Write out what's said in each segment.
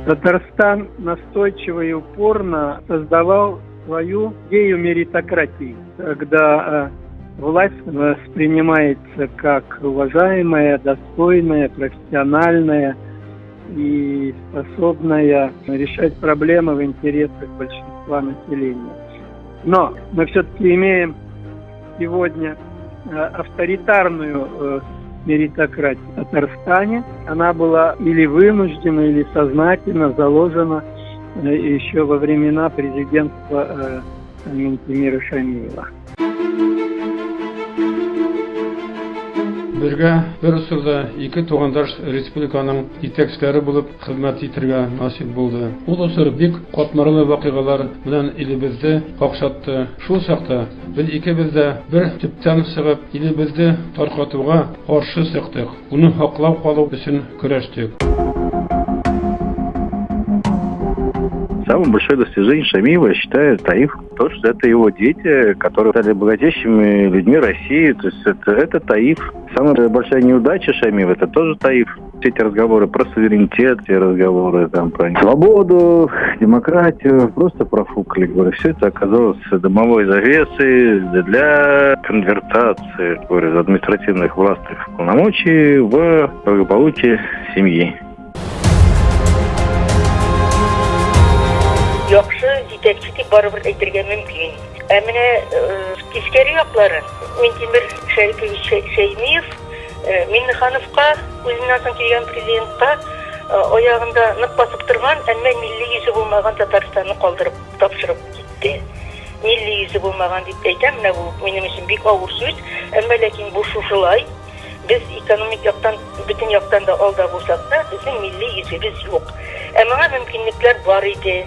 Татарстан настойчиво и упорно создавал свою идею меритократии, когда власть воспринимается как уважаемая, достойная, профессиональная и способная решать проблемы в интересах большинства населения. Но мы все-таки имеем сегодня авторитарную меритократию в Татарстане. Она была или вынуждена, или сознательно заложена еще во времена президентства Минтимира Шаймиева. Бергә бер усырда ике тугандаш республиканың итәкчеләре булып хезмәт итәргә насип булды. Ул усыр бик катмарлы вакыйгалар белән илебезне какшатты. Шул чакта без икебез дә бер төптән чыгып, илебезне таркатуга каршы чыктык. Уны хаклап калу өчен көрәштек. Самым большое достижение Шаймиева, я считаю, Таиф. То, что это его дети, которые стали богатейшими людьми России. То есть это Таиф. Самая большая неудача Шаймиева – это тоже Таиф. Все эти разговоры про суверенитет, все разговоры там, про свободу, демократию, просто профукали. Говорю, все это оказалось дымовой завесой для конвертации, говорю, административных властных полномочий в благополучие семьи. Яхшы җитәкчелек барыбер әйтергә мөмкин. Менә тискәре яклары Минтимир Шәймиев Миннехановка үзеннән соң килгән президентка аягында нык басып торган, әмма милли йөзе булмаган Татарстанны калдырып тапшырып китте. Милли йөзе булмаган дип әйтәм, менә бу минем өчен бик авыр сүз, әмма ләкин бу шушылай. Без экономик яктан, бөтен яктан да алда булсак та, безнең милли йөзебез юк. Моңа мөмкинлекләр бар иде.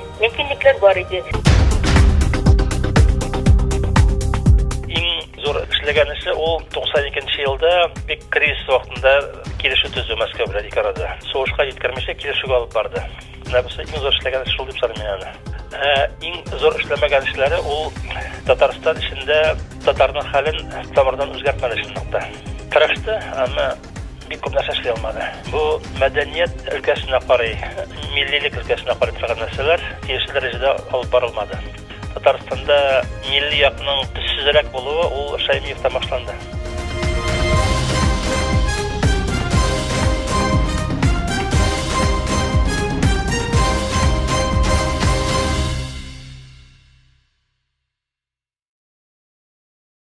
Иң зур эшләгән эше ул 92 елда бик кризис вакытында килешү төзү Мәскәү белән ике арада. Сугышка җиткермичә килешүгә алып барды. Менә бу иң зур эшләгән эш шул дип саныйм аны. Иң зур эшләмәгән эшләре ул Татарстан эчендә татарның хәлен тамырдан үзгәртмәде шундый. Тырышты, әмма бик күп нәрсә эшли алмады. Бу мәдәният өлкәсенә карый, миллилек өлкәсенә карый торган нәрсәләр тиешле дәрәҗәдә алып барылмады. Татарстанда милли якның төссезрәк булуы ул Шаймиевта башланды.